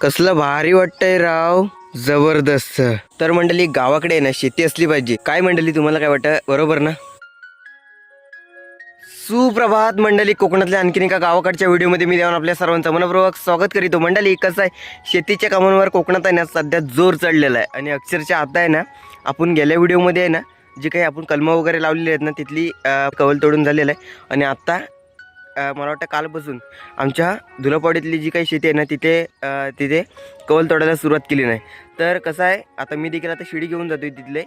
कसलं भारी वाटतंय राव, जबरदस्त. तर मंडळी गावाकडे आहे ना शेती असली पाहिजे. काय मंडळी तुम्हाला काय वाटतं, बरोबर ना? सुप्रभात मंडळी, कोकणातल्या आणखीन एका गावाकडच्या व्हिडिओमध्ये मी देऊन आपल्या सर्वांचं मनपूर्वक स्वागत करीतो. मंडळी कसं आहे, शेतीच्या कामांवर कोकणात आहे ना सध्या जोर चढलेला आहे. आणि अक्षरशः आता आहे ना, आपण गेल्या व्हिडिओमध्ये आहे ना जे काही आपण कलमं वगैरे लावलेली आहेत ना तिथली कवल तोडून झालेलं आहे. आणि आत्ता मला वाटतं कालपासून आमच्या धुलपावडीतली जी काही शेती आहे ना तिथे कवल तोडायला सुरुवात केली नाही. तर कसं आहे, आता मी देखील आता शिडी घेऊन जातो आहे तिथले.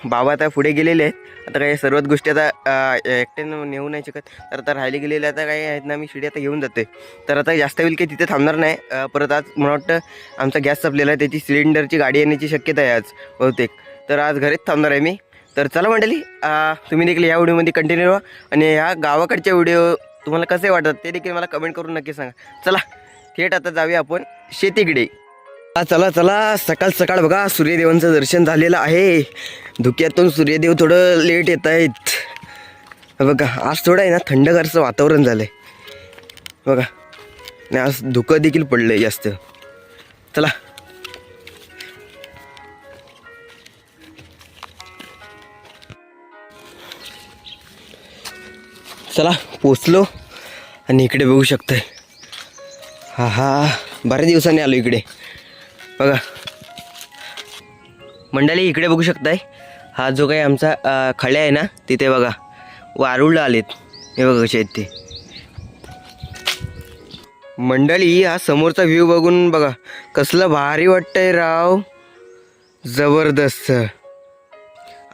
बाबा आता पुढे गेलेले आहेत. आता काही सर्वच गोष्टी आता एकट्यानं नेऊ नाही शकत, तर आता राहिले गेलेले आता काही आहेत ना, मी शिडी आता घेऊन जाते. तर आता जास्त वेळ काही तिथे थांबणार नाही. परत आज मला वाटतं आमचा गॅस संपलेला आहे, त्याची सिलेंडरची गाडी येण्याची शक्यता आहे आज बहुतेक. तर आज घरीच थांबणार आहे मी. तर चला मंडळी, तुम्ही देखील या व्हिडिओमध्ये कंटिन्यू व्हा. आणि ह्या गावाकडच्या व्हिडिओ तुम्हाला कसे वाटतात ते देखील मला कमेंट करून नक्की सांगा. चला थेट आता जाऊया आपण शेतीकडे. चला चला, सकाळ सकाळ बघा सूर्यदेवांचं दर्शन झालेलं आहे. धुक्यातून सूर्यदेव थोडं लेट येत आहेत बघा. आज थोडं आहे ना थंडगारचं वातावरण झालं आहे बघा. आणि आज धुकं देखील पडलं आहे जास्त. चला चला पोचलो. आणि इकडे बघू शकताय, हा बऱ्याच दिवसांनी आलो इकडे बघा मंडळी. इकडे बघू शकताय, हा जो काही आमचा खळ्या आहे ना तिथे बघा वारुळ आलेत. हे बघा कसे आहेत ते मंडळी. हा समोरचा व्ह्यू बघून बघा कसलं भारी वाटतंय राव, जबरदस्त.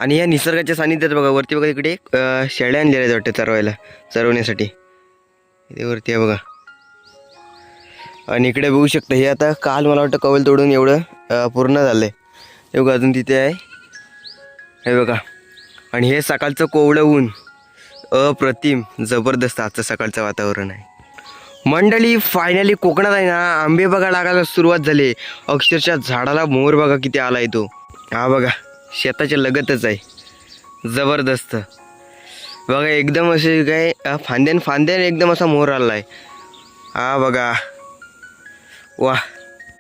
आणि या निसर्गाच्या सानिध्यात बघा वरती बघा तिकडे शेळ्या आणलेल्या आहेत वाटतं चरवण्यासाठी. इथे वरती आहे बघा. आणि इकडे बघू शकता, हे आता काल मला वाटतं कवल तोडून एवढं पूर्ण झालं आहे. हे बघा अजून तिथे आहे हे बघा. आणि हे सकाळचं कोवळं ऊन अप्रतिम जबरदस्त आजचं सकाळचं वातावरण आहे मंडळी. फायनली कोकणात आहे ना आंबे बघा लागायला सुरुवात झाली. अक्षरशः झाडाला मोर बघा किती आला आहे तो. हा बघा शेताच्या लगतच आहे, जबरदस्त बघा. एकदम असे काय फांद्यान एकदम असा मोर आला आहे. हा बघा वा.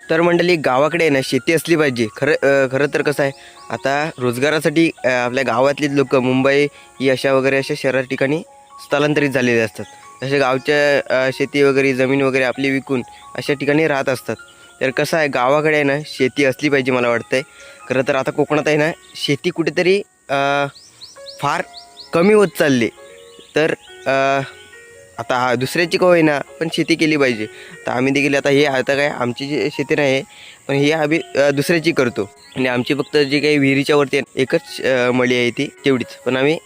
तर मंडळी गावाकडे आहे ना शेती असली पाहिजे. खरं तर कसं आहे, आता रोजगारासाठी आपल्या गावातलीच लोक मुंबई ही अशा शहरा ठिकाणी स्थलांतरित झालेले असतात. तसे गावच्या शेती वगैरे जमीन वगैरे आपली विकून अशा ठिकाणी राहत असतात. तर कसं आहे, गावाकडे आहे ना शेती असली पाहिजे मला वाटतंय. खरं तर आता कोकणात आहे ना शेती कुठेतरी फार कमी होत चालली. तर आता दुसऱ्याची का होईना पण शेती केली पाहिजे. तर आम्ही देखील आता काय आमची जी शेती नाही आहे, पण ही आम्ही दुसऱ्याची करतो. आणि आमची फक्त जी काही विहिरीच्या वरती एकच मळी आहे ती तेवढीच, पण आम्ही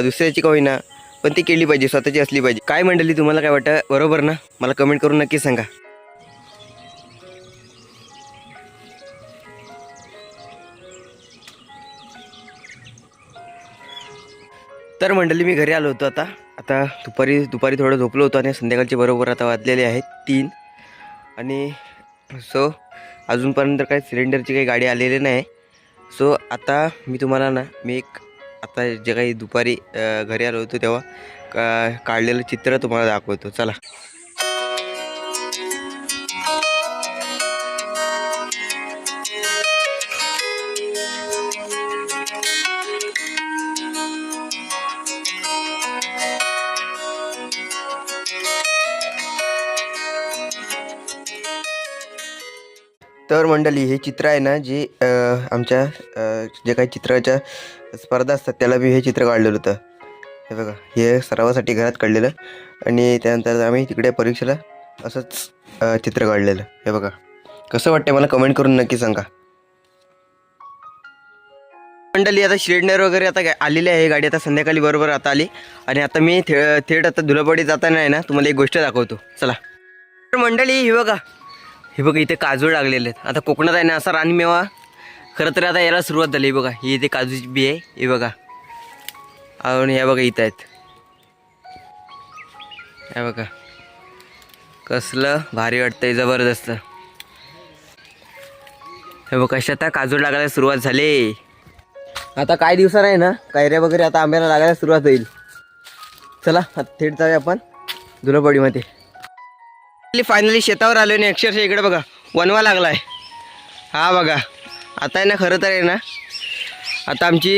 दुसऱ्याची का होईना पण ती केली पाहिजे, स्वतःची असली पाहिजे. काय मंडळी तुम्हाला काय वाटतं, बरोबर ना? मला कमेंट करून नक्की सांगा. तर मंडळी मी घरी आलो होतो. आता दुपारी थोडं झोपलो होतो आणि संध्याकाळचे बरोबर आता वाजलेले आहेत 3. आणि सो अजूनपर्यंत काही सिलेंडरची काही गाडी आलेली नाही. सो आता मी तुम्हाला ना आता जे काही दुपारी घरी आलो होतो तेव्हा काढलेलं चित्र तुम्हाला दाखवतो. चला तर मंडळी हे चित्र आहे ना, जे आमच्या जे काही चित्राच्या स्पर्धा असतात त्याला मी हे चित्र काढलेलं होतं. हे बघा, हे सरावासाठी घरात काढलेलं. आणि त्यानंतर आम्ही तिकडे परीक्षेला असंच चित्र काढलेलं. हे बघा कसं वाटतं मला कमेंट करून नक्की सांगा. मंडळी आता सिलेंडर वगैरे आता आलेली आहे गाडी. आता संध्याकाळी बरोबर आता आली. आणि आता मी थेट आता धुलपावडी जाताना आहे ना तुम्हाला एक गोष्ट दाखवतो. चला. तर मंडळी हे बघा इथे काजू लागलेले आहेत. आता कोकणात आहे ना असा रानमेवा खरं तर आता यायला सुरुवात झाली. बघा ही इथे काजूची बी आहे, हे बघा. आणि ह्या बघा इथं आहेत, हे बघा कसलं भारी वाटतंय, जबरदस्त. हे बघा कशा आता काजू लागायला सुरुवात झाली. आता काही दिवसानं आहे ना कैऱ्या वगैरे आता आंब्याला लागायला सुरुवात होईल. चला आता थेट जाऊया आपण धुलपावडीमध्ये. फायनली शेतावर आलो आणि अक्षरशः इकडे बघा वनवा लागला आहे. हा बघा, आता आहे ना खरं तर आहे ना, आता आमची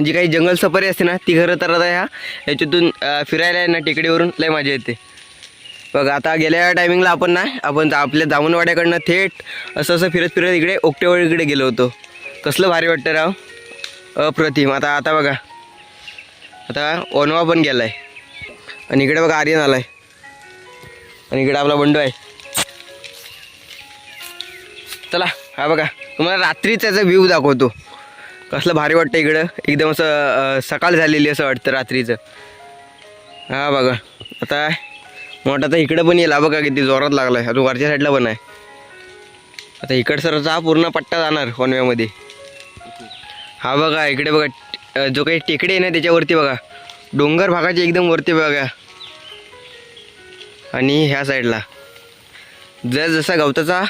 जी काही जंगल सफारी असते ना ती खरं तर आता याच्यातून फिरायला आहे ना टेकडीवरून लय मजा येते. बघा आता गेल्या टायमिंगला आपण आपल्या जामुनवाड्याकडनं थेट असं फिरत फिरत इकडे ओकटेवाडीकडे गेलो होतो. कसलं भारी वाटतं राव, अप्रतिम. आता बघा, आता वनवा पण गेला आहे आणि इकडे बघा आर्यन आला आहे आणि इकडे आपला बंडू आहे. चला हा बघा, तुम्हाला रात्रीच त्याचा व्ह्यू दाखवतो. कसलं भारी वाटतं इकडं, एकदम असं सकाळ झालेली असं वाटतं रात्रीचं. हा बघा, आता मोठा तर इकडं पण येईल. हा बघा किती जोरात लागला आहे. अजून वरच्या साईडला पण आहे. आता इकडचा हा पूर्ण पट्टा जाणार वनव्यामध्ये. हा बघा इकडे बघा, जो काही टेकडे आहे ना त्याच्यावरती बघा, डोंगर भागाची एकदम वरती बघा. आणि ह्या साईडला जसा गवताचा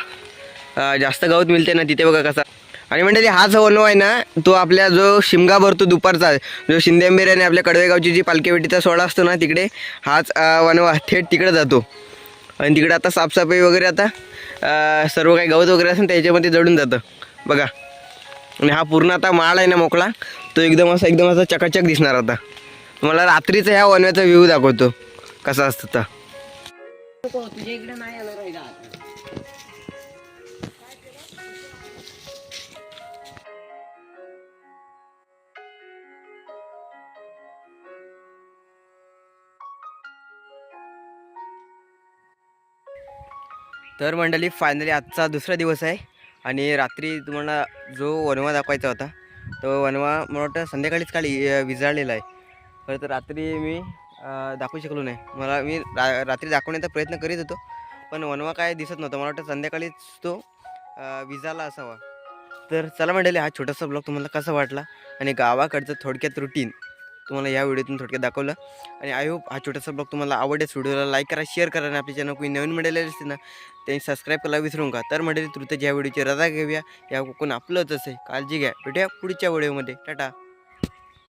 जास्त गवत मिळते ना तिथे बघा कसा. आणि म्हणजे हाच वनवा आहे ना, तो आपल्या जो शिमगा भरतो दुपारचा, जो शिंदे आंबेऱ्याने आपल्या कडवेगावची जी पालखी भेटीचा सोहळा असतो ना तिकडे हाच वनवा थेट तिकडे जातो. आणि तिकडे आता साफसफाई वगैरे आता सर्व काही गवत वगैरे असेल त्याच्यामध्ये जडून जातं बघा. आणि हा पूर्ण आता माळ आहे ना मोकळा, तो एकदम असा चकाचक दिसणार. आता मला रात्रीचा ह्या वनव्याचा व्ह्यू दाखवतो कसा असतो तर. तुझ्या इकडे नाही आलं राहिला. तर मंडळी फायनली आजचा दुसरा दिवस आहे आणि रात्री तुम्हाला जो वनवा दाखवायचा होता तो वनवा मला वाटतं संध्याकाळीच काळी विजाळलेला आहे. खरं तर रात्री मी दाखवू शकलो नाही. मी रात्री दाखवण्याचा प्रयत्न करीत होतो पण वनवा काय दिसत नव्हता. मला वाटतं संध्याकाळीच तो विजाला असावा. तर चला मंडळी, हा छोटासा ब्लॉग तुम्हाला कसा वाटला आणि गावाकडचं थोडक्यात रुटीन तुम्हाला या व्हिडिओतून थोडक्यात दाखवलं. आणि आय होप हा छोटासा ब्लॉग तुम्हाला आवडेल. व्हिडिओला लाईक करा, शेअर करा आणि आपल्या चॅनल कोणी नवीन मंडळी असते ना त्यांनी सबस्क्राईब करायला विसरू नका. तर मंडळी तुर्ताची ह्या व्हिडिओची रजा घेऊया. या कोण आपलंच असेल. काळजी घ्या, भेटूया पुढच्या व्हिडिओमध्ये. टाटा.